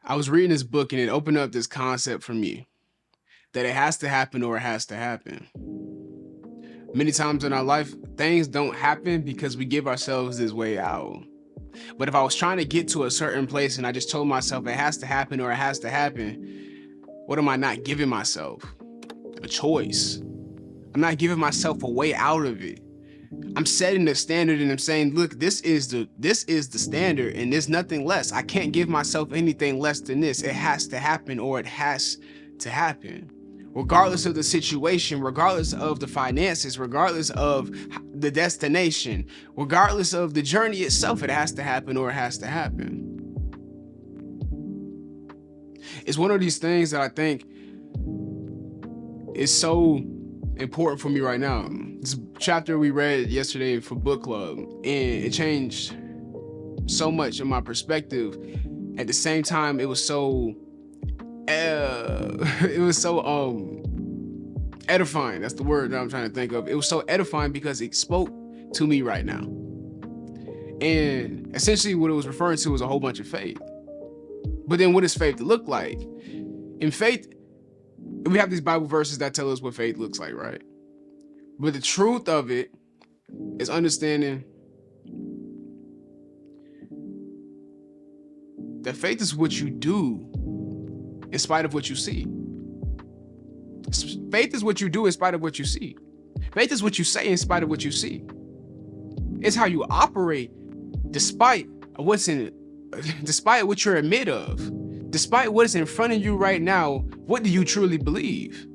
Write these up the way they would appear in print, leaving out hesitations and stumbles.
I was reading this book and it opened up this concept for me that it has to happen or it has to happen. Many times in our life, things don't happen because we give ourselves this way out. But if I was trying to get to a certain place and I just told myself it has to happen or it has to happen, what am I not giving myself? A choice. I'm not giving myself a way out of it. I'm setting the standard and I'm saying, look, this is the standard and there's nothing less. I can't give myself anything less than this. It has to happen or it has to happen. Regardless of the situation, regardless of the finances, regardless of the destination, regardless of the journey itself, it has to happen or it has to happen. It's one of these things that I think is so important for me right now. This chapter we read yesterday for book club, and it changed so much in my perspective. At the same time, it was so edifying. That's the word that I'm trying to think of. It was so edifying because it spoke to me right now. And essentially what it was referring to was a whole bunch of faith. But then what does faith look like? In faith, we have these Bible verses that tell us what faith looks like, right? But the truth of it is understanding that faith is what you do in spite of what you see. Faith is what you do in spite of what you see. Faith is what you say in spite of what you see. It's how you operate despite what you're amid of. Despite what is in front of you right now, what do you truly believe?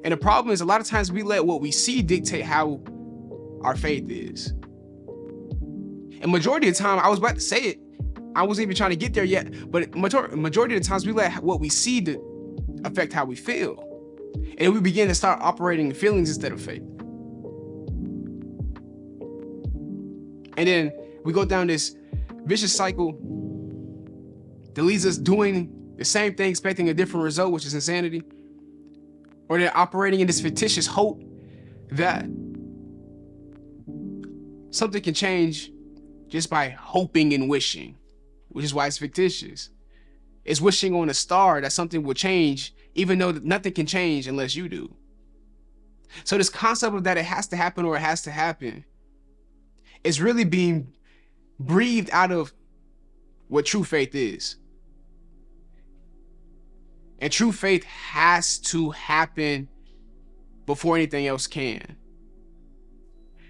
And the problem is a lot of times we let what we see dictate how our faith is. And majority of the time, I was about to say it, I wasn't even trying to get there yet, but majority of the times we let what we see to affect how we feel. And we begin to start operating in feelings instead of faith. And then we go down this vicious cycle that leads us doing the same thing, expecting a different result, which is insanity. Or they're operating in this fictitious hope that something can change just by hoping and wishing, which is why it's fictitious. It's wishing on a star that something will change, even though nothing can change unless you do. So this concept of that it has to happen or it has to happen is really being breathed out of what true faith is. And true faith has to happen before anything else can.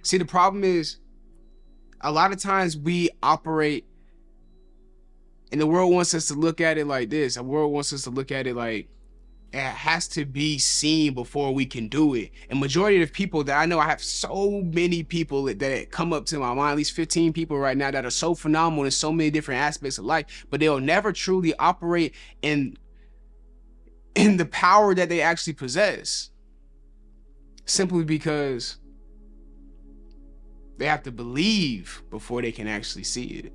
See, the problem is a lot of times we operate and the world wants us to look at it like this. The world wants us to look at it like it has to be seen before we can do it. And majority of people that I know, I have so many people that come up to my mind, at least 15 people right now that are so phenomenal in so many different aspects of life, but they'll never truly operate in the power that they actually possess, simply because they have to believe before they can actually see it.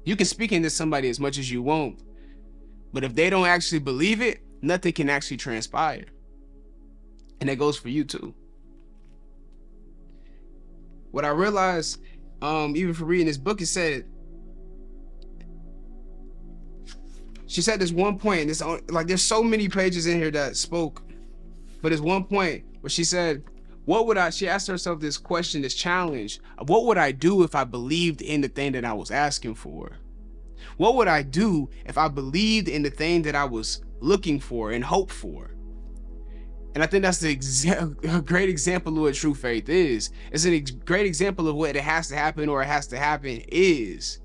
You can speak into somebody as much as you want, but if they don't actually believe it, nothing can actually transpire. And that goes for you too. What I realized, even from reading this book, it said, she said there's one point, and it's like there's so many pages in here that spoke, but there's one point where she said, she asked herself this question, this challenge, what would I do if I believed in the thing that I was asking for? What would I do if I believed in the thing that I was looking for and hoped for? And I think that's a great example of what true faith is. It's a great example of what it has to happen or it has to happen is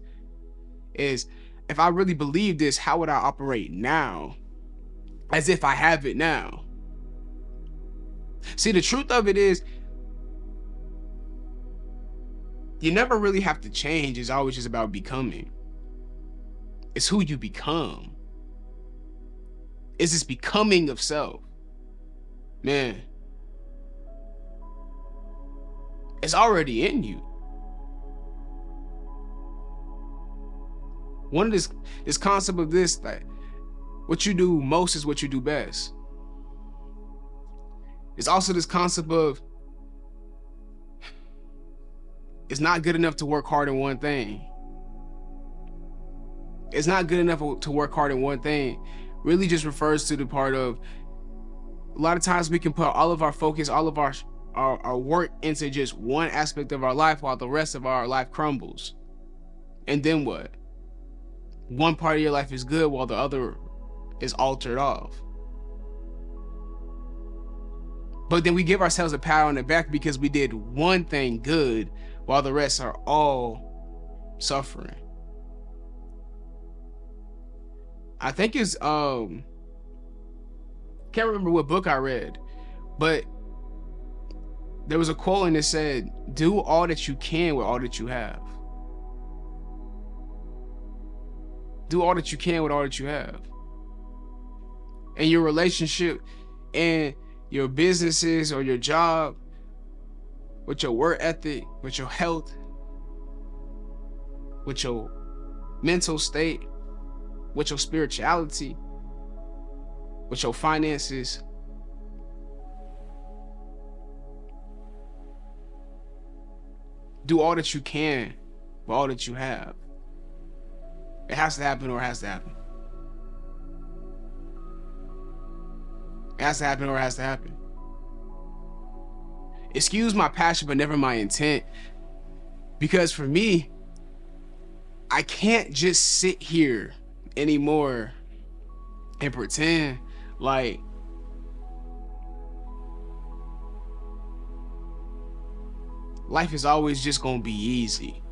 if I really believe this, how would I operate now? As if I have it now. See, the truth of it is, you never really have to change. It's always just about becoming. It's who you become. It's this becoming of self. Man, it's already in you. One of this concept of this, like, what you do most is what you do best. It's also this concept of it's not good enough to work hard in one thing. It's not good enough to work hard in one thing. Really just refers to the part of, a lot of times we can put all of our focus, all of our work into just one aspect of our life while the rest of our life crumbles. And then what? One part of your life is good while the other is altered off. But then we give ourselves a pat on the back because we did one thing good while the rest are all suffering. I think it's can't remember what book I read, but there was a quote and it said, do all that you can with all that you have. Do all that you can with all that you have. And your relationship and your businesses or your job, with your work ethic, with your health, with your mental state, with your spirituality, with your finances. Do all that you can with all that you have. It has to happen or it has to happen. It has to happen or it has to happen. Excuse my passion, but never my intent. Because for me, I can't just sit here anymore and pretend like life is always just gonna be easy.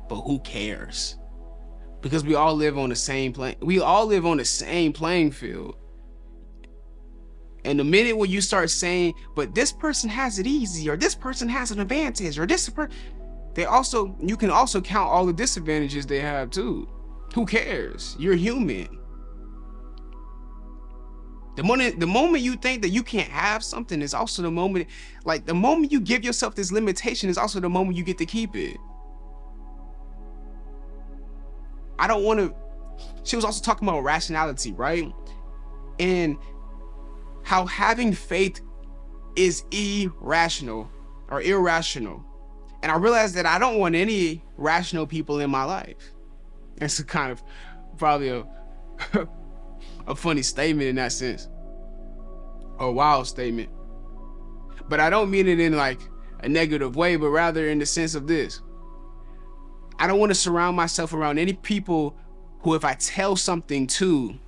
But who cares? Because we all live on the same plane. We all live on the same playing field. And the minute when you start saying, but this person has it easy, or this person has an advantage, or you can also count all the disadvantages they have too. Who cares? You're human. The moment you think that you can't have something is also the moment, like the moment you give yourself this limitation is also the moment you get to keep it. I don't want to, she was also talking about rationality, right? And how having faith is irrational. And I realized that I don't want any rational people in my life. It's a kind of probably a funny statement in that sense, a wild statement, but I don't mean it in like a negative way, but rather in the sense of this: I don't want to surround myself around any people who, if I tell something to,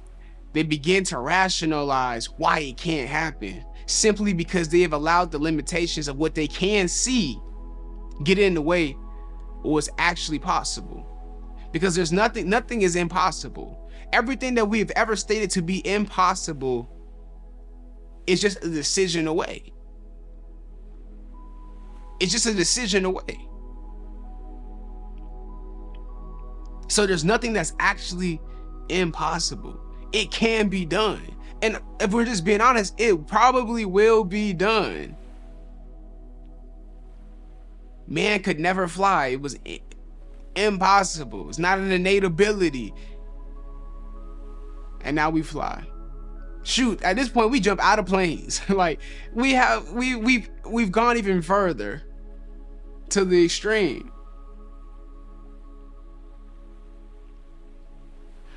they begin to rationalize why it can't happen, simply because they have allowed the limitations of what they can see get in the way of what's actually possible. Because there's nothing is impossible. Everything that we've ever stated to be impossible is just a decision away. It's just a decision away. So there's nothing that's actually impossible. It can be done. And if we're just being honest, it probably will be done. Man could never fly. It was impossible. It's not an innate ability. And now we fly. Shoot, at this point we jump out of planes. Like we've gone even further to the extreme.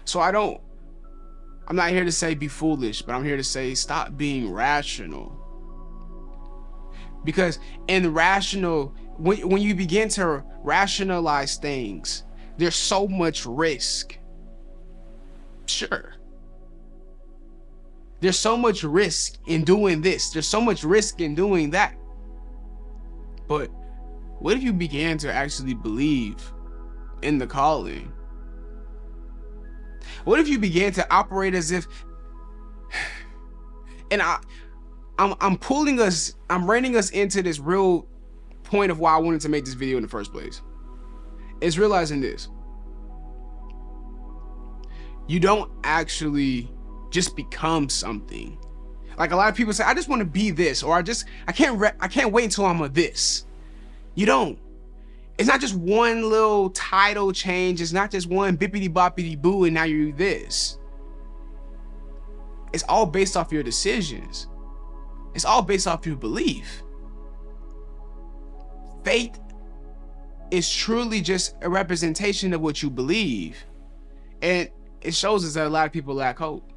So I'm not here to say be foolish, but I'm here to say stop being rational. Because when you begin to rationalize things, there's so much risk. Sure. There's so much risk in doing this. There's so much risk in doing that. But what if you began to actually believe in the calling? What if you began to operate as if, and I'm reining us into this real point of why I wanted to make this video in the first place. Is realizing this: you don't actually just become something. Like a lot of people say, I just want to be this, or I can't wait until I'm a this. You don't. It's not just one little title change. It's not just one bippity boppity boo and now you're this. It's all based off your decisions. It's all based off your belief. Faith is truly just a representation of what you believe. And it shows us that a lot of people lack hope.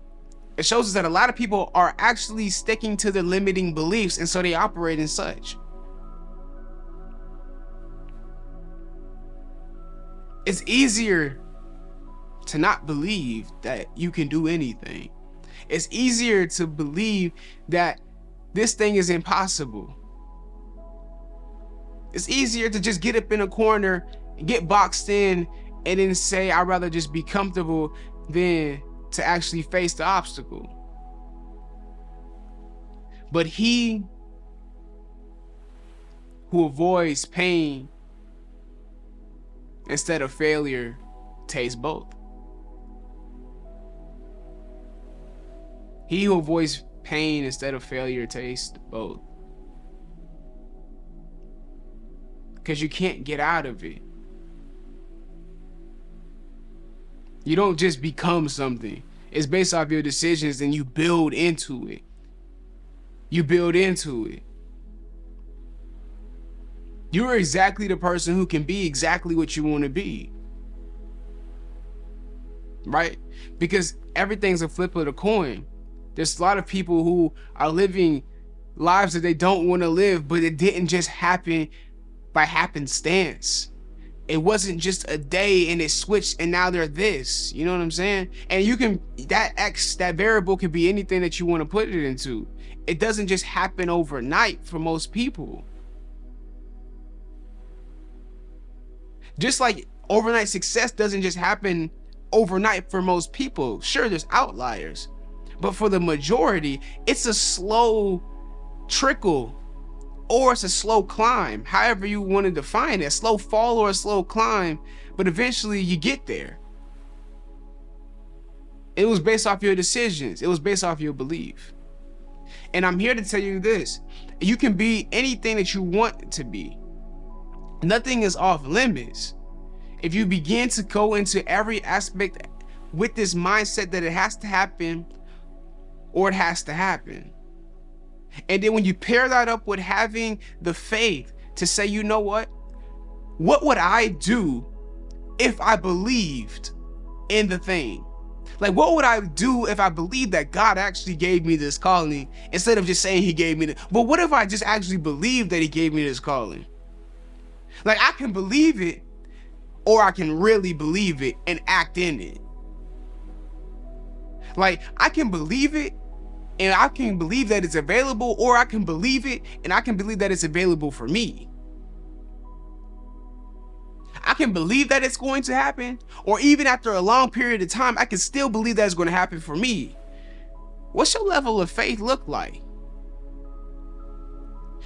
It shows us that a lot of people are actually sticking to the limiting beliefs, and so they operate in such. It's easier to not believe that you can do anything. It's easier to believe that this thing is impossible. It's easier to just get up in a corner, get boxed in, and then say, I'd rather just be comfortable than to actually face the obstacle. But he who avoids pain instead of failure tastes both. He who avoids pain instead of failure tastes both. Because you can't get out of it. You don't just become something. It's based off your decisions, and you build into it. You build into it. You're exactly the person who can be exactly what you want to be. Right? Because everything's a flip of the coin. There's a lot of people who are living lives that they don't want to live, but it didn't just happen by happenstance. It wasn't just a day and it switched and now they're this. You know what I'm saying? And you can, that variable can be anything that you want to put it into. It doesn't just happen overnight for most people. Just like overnight success doesn't just happen overnight for most people. Sure, there's outliers, but for the majority, it's a slow trickle, or it's a slow climb, however you want to define it, a slow fall or a slow climb, but eventually you get there. It was based off your decisions. It was based off your belief. And I'm here to tell you this: you can be anything that you want to be. Nothing is off limits. If you begin to go into every aspect with this mindset that it has to happen, or it has to happen. And then when you pair that up with having the faith to say, you know what would I do if I believed in the thing? Like, what would I do if I believed that God actually gave me this calling, instead of just saying he gave me but what if I just actually believed that he gave me this calling? Like, I can believe it, or I can really believe it and act in it. Like, I can believe it and I can believe that it's available, or I can believe it and I can believe that it's available for me. I can believe that it's going to happen, or even after a long period of time, I can still believe that it's going to happen for me. What's your level of faith look like?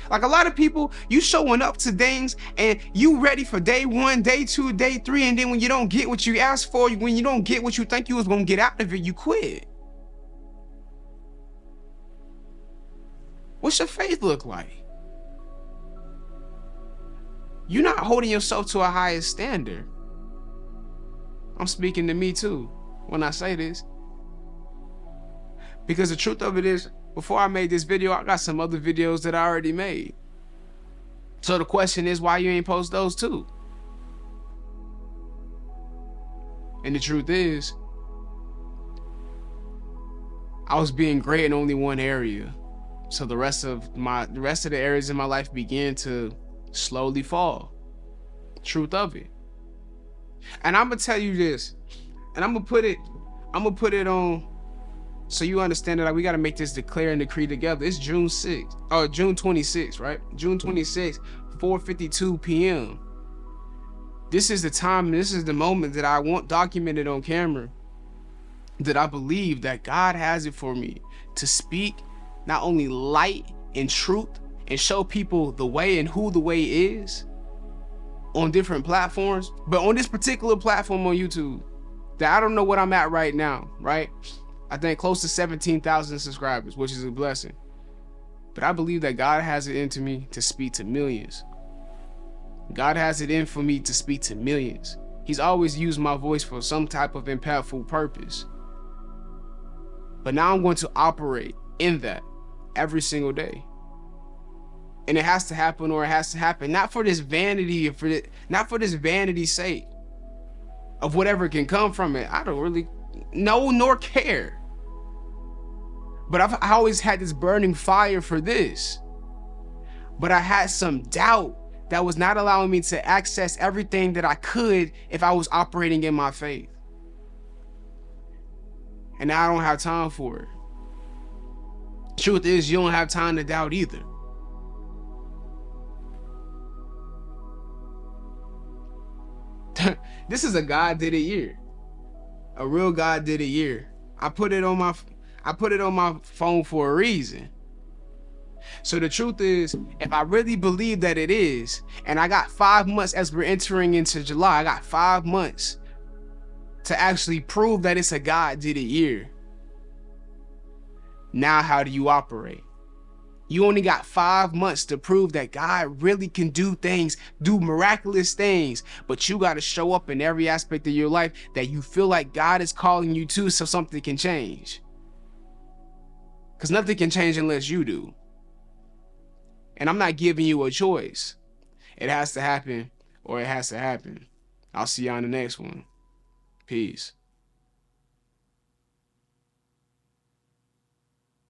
Like, a lot of people, you showing up to things and you ready for day 1, day 2, day 3, and then when you don't get what you asked for, when you don't get what you think you was going to get out of it, you quit. What's your faith look like? You're not holding yourself to a higher standard. I'm speaking to me too when I say this. Because the truth of it is, before I made this video, I got some other videos that I already made. So the question is, why you ain't post those too? And the truth is, I was being great in only one area. So the rest of the areas in my life began to slowly fall. Truth of it. And I'm gonna tell you this, and I'm gonna put it on so you understand that, like, we gotta make this declare and decree together. It's June 26th, right? June 26th, 4:52 p.m. This is the time, this is the moment that I want documented on camera, that I believe that God has it for me to speak not only light and truth and show people the way and who the way is on different platforms, but on this particular platform on YouTube, that I don't know what I'm at right now, right? I think close to 17,000 subscribers, which is a blessing. But I believe that God has it into me to speak to millions. God has it in for me to speak to millions. He's always used my voice for some type of impactful purpose. But now I'm going to operate in that every single day. And it has to happen, or it has to happen not for this vanity, not for this vanity's sake. of whatever can come from it, I don't really know nor care. But I always had this burning fire for this. But I had some doubt that was not allowing me to access everything that I could if I was operating in my faith. And now I don't have time for it. Truth is, you don't have time to doubt either. This is a God did it year. A real God did it year. I put it on my phone for a reason. So the truth is, if I really believe that it is, and I got 5 months as we're entering into July, I got 5 months to actually prove that it's a God did it year. Now how do you operate? You only got 5 months to prove that God really can do things, do miraculous things, but you got to show up in every aspect of your life that you feel like God is calling you to, so something can change. Because nothing can change unless you do. And I'm not giving you a choice. It has to happen, or it has to happen. I'll see you on the next one. Peace.